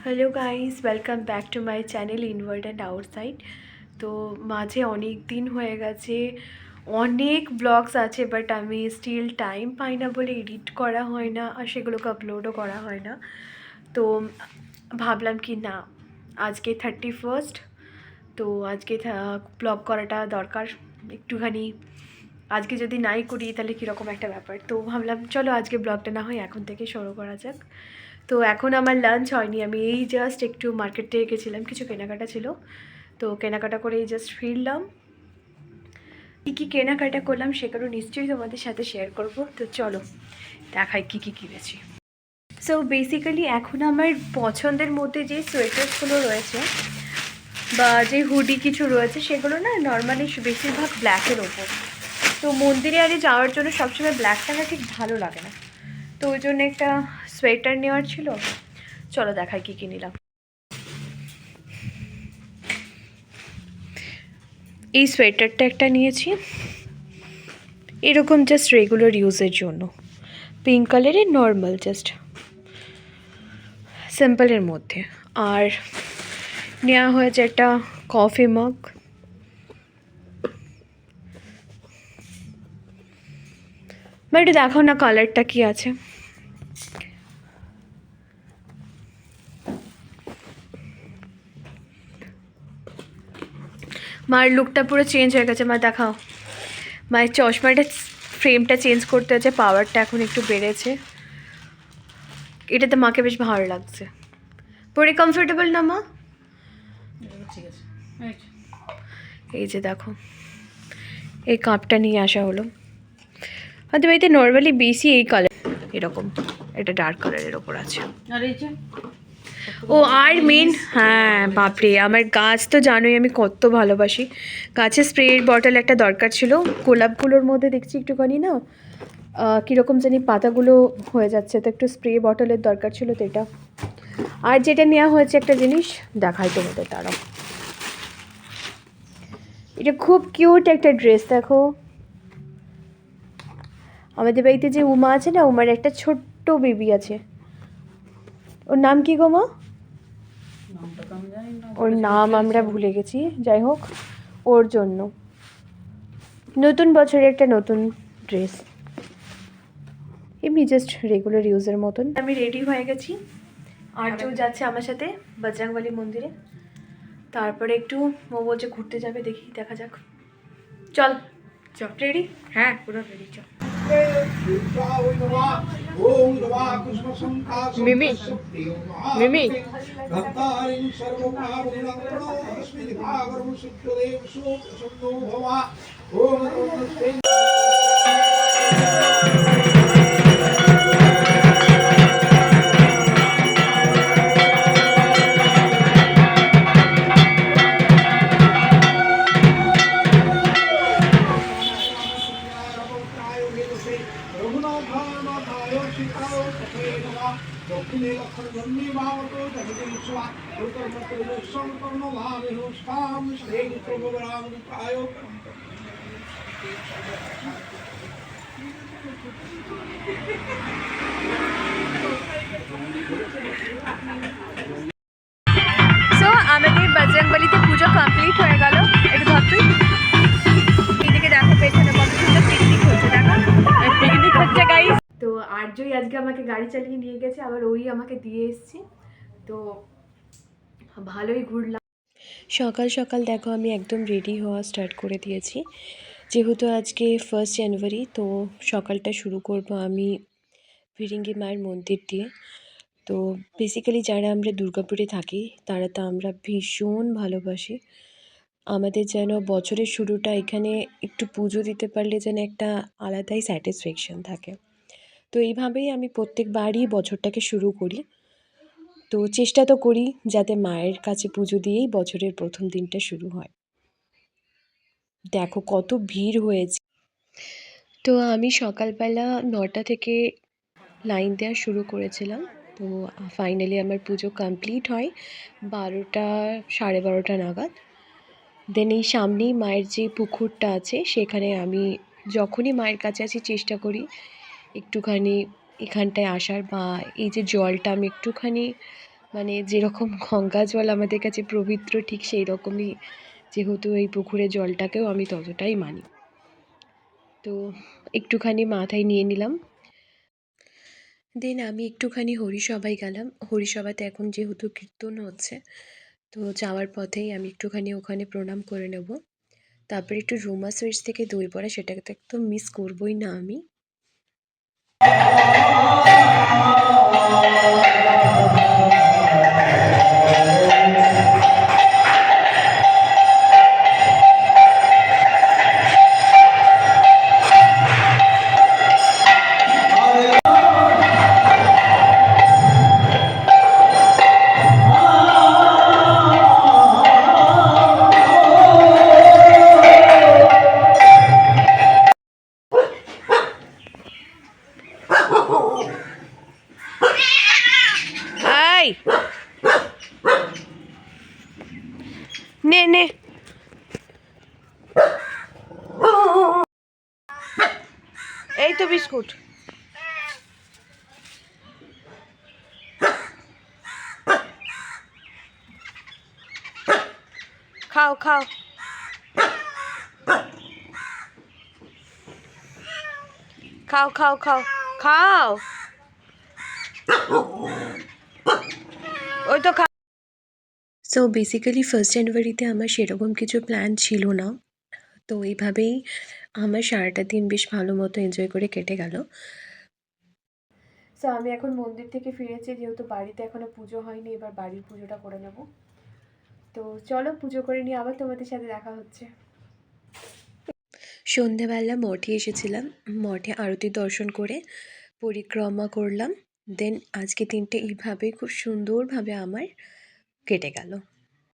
Hello guys, welcome back to my channel inward and outside. তো মাঝে অনেক দিন হয়ে গেছে, অনেক ব্লগস আছে, বাট আমি স্টিল টাইম পাই না বলে এডিট করা হয় না আর সেগুলোকে আপলোডও করা হয় না। তো ভাবলাম কি না, আজকে 31st, তো আজকে ব্লগ করাটা দরকার একটুখানি। আজকে যদি নাই করি তাহলে কীরকম একটা ব্যাপার। তো ভাবলাম চলো আজকে ব্লগটা না হয় এখন থেকে শুরু করা যাক। তো এখন আমার লাঞ্চ হয়নি, আমি এই জাস্ট একটু মার্কেটে গেছিলাম, কিছু কেনাকাটা ছিল, তো কেনাকাটা করে এই জাস্ট ফিরলাম। কী কী কেনাকাটা করলাম সেগুলো নিশ্চয়ই তোমাদের সাথে শেয়ার করব। তো চলো দেখাই কী কী কিনেছি। সো বেসিক্যালি এখন আমার পছন্দের মধ্যে যে সোয়েটার্সগুলো রয়েছে বা যে হুডি কিছু রয়েছে সেগুলো না নর্মালি বেশিরভাগ ব্ল্যাকের ওপর। তো মন্দিরে আরে যাওয়ার জন্য সবসময় ব্ল্যাকটা না ঠিক ভালো লাগে না, তো ওই জন্য একটা সোয়েটার নেওয়ার ছিল। চলো দেখাই কী কী নিলাম। এই সোয়েটারটা একটা নিয়েছি, এরকম জাস্ট রেগুলার ইউজের জন্য, পিঙ্ক কালারের, নর্মাল জাস্ট সিম্পলের মধ্যে। আর নেওয়া হয়েছে একটা কফি মগ, বাট দেখো না কালারটা কি আছে। মার লুকটা পুরো চেঞ্জ হয়ে গেছে। মা দেখাও, মায়ের চশমাটা ফ্রেমটা চেঞ্জ করতে হয়েছে, পাওয়ারটা এখন একটু বেড়েছে। এটাতে মাকে বেশ ভালো লাগছে, পরে কমফোর্টেবল না মা? ঠিক আছে। এই যে দেখো, এই কাপটা নিয়ে আসা হলো। হয়তো বাড়িতে নর্মালি বেশি এই কালার, এরকম এটা ডার্ক কালারের ওপর আছে। আর এই যে ও আর মেন, হ্যাঁ বাপরে, আমার গাছ তো জানোই আমি কত ভালোবাসি। গাছের স্প্রের বটল একটা দরকার ছিল, গোলাপগুলোর মধ্যে দেখছি একটুখানি না কীরকম জানি পাতাগুলো হয়ে যাচ্ছে, তো একটু স্প্রে বটলের দরকার ছিল, তো এটা। আর যেটা নেওয়া হয়েছে একটা জিনিস দেখাই তোমাদের, তারাও এটা খুব কিউট একটা ড্রেস। দেখো আমাদের বাড়িতে যে উমা আছে না, উমার একটা ছোট্ট বেবি আছে, ওর নাম কি গো মা? ওর নাম আমরা ভুলে গেছি, যাই হোক ওর জন্য নতুন বছরে একটা নতুন ড্রেস, এমনি জাস্ট রেগুলার ইউজের মতন। আমি রেডি হয়ে গেছি, আর কেউ যাচ্ছে আমার সাথে বজরংবলী মন্দিরে, তারপরে একটু ও বলছে ঘুরতে যাবে, দেখি দেখা যাক। চল চল, রেডি? হ্যাঁ পুরো রেডি, চল। মিমি মিমি দক্ষিণে লক্ষণ জন্মে ভাবত জগতে বিশ্বা উত্তর মত্র সংকর্ণ ভাবে স্থাম শ্রী প্রভু রাম প্রায়। সো আমাদের বজরংবলীতে পুজো কমপ্লিট হয়ে গেল। একটু ধর তুই, এইদিকে দেখো পেছনে কত সুন্দর পিকনিক হচ্ছে, দেখো পিকনিক হচ্ছে গাইস। তো আর্যই আজকে আমাকে গাড়ি চালিয়ে নিয়ে গেছে, আবার ওই আমাকে দিয়ে এসছি, তো ভালোই ঘুরলাম। সকাল সকাল দেখো আমি একদম রেডি হওয়া স্টার্ট করে দিয়েছি, যেহেতু আজকে 1 জানুয়ারি, তো সকালটা শুরু করব আমি ফিরিঙ্গি মায়ের মন্দির দিয়ে। তো বেসিক্যালি যারা আমরা দুর্গাপুরে থাকি তারা তো আমরা ভীষণ ভালোবাসি, আমাদের যেন বছরের শুরুটা এখানে একটু পুজো দিতে পারলে যেন একটা আলাদাই স্যাটিসফ্যাকশন থাকে। তো এইভাবেই আমি প্রত্যেকবারই বছরটাকে শুরু করি, তো চেষ্টা তো করি যাতে মায়ের কাছে পুজো দিয়েই বছরের প্রথম দিনটা শুরু হয়। দেখো কত ভিড় হয়েছে। তো আমি সকালবেলা 9টা থেকে লাইন দেওয়া শুরু করেছিলাম, তো ফাইনালি আমার পুজো কমপ্লিট হয় 12টা, 12:30 নাগাদ। দেন এই সামনেই মায়ের যে পুকুরটা আছে সেখানে আমি যখনই মায়ের কাছে আছি চেষ্টা করি একটুখানি এখানটায় আসার, বা এই যে জলটা আমি একটুখানি মানে যেরকম গঙ্গা জল আমাদের কাছে পবিত্র, ঠিক সেই রকমই যেহেতু এই পুকুরের জলটাকেও আমি ততটাই মানি। তো একটুখানি মাথায় নিয়ে নিলাম। দেন আমি একটুখানি হরিসভায় গেলাম। হরিসভাতে এখন যেহেতু কীর্তন হচ্ছে, তো যাওয়ার পথেই আমি একটুখানি ওখানে প্রণাম করে নেব। তারপরে একটু রুমা সুইটস থেকে দই বড়া, সেটাকে তো একদম মিস করবই না আমি। আই নে নে, এই তো বিস্কুট। খাও খাও, খাও খাও খাও খাও, ওই তো খা। সো বেসিক্যালি 1 জানুয়ারিতে আমার সেরকম কিছু প্ল্যান ছিল না, তো এইভাবেই আমার সারাটা দিন বেশ ভালো মতো এনজয় করে কেটে গেল। সো আমি এখন মন্দির থেকে ফিরেছি, যেহেতু বাড়িতে এখনও পুজো হয়নি, এবার বাড়ির পুজোটা করে নেব। তো চলো পুজো করে নিয়ে আবার তোমাদের সাথে দেখা হচ্ছে। সন্ধেবেলা মঠে এসেছিলাম, মঠে আরতি দর্শন করে পরিক্রমা করলাম। দেন আজকে দিনটা এইভাবে খুব সুন্দরভাবে আমার কেটে গেল।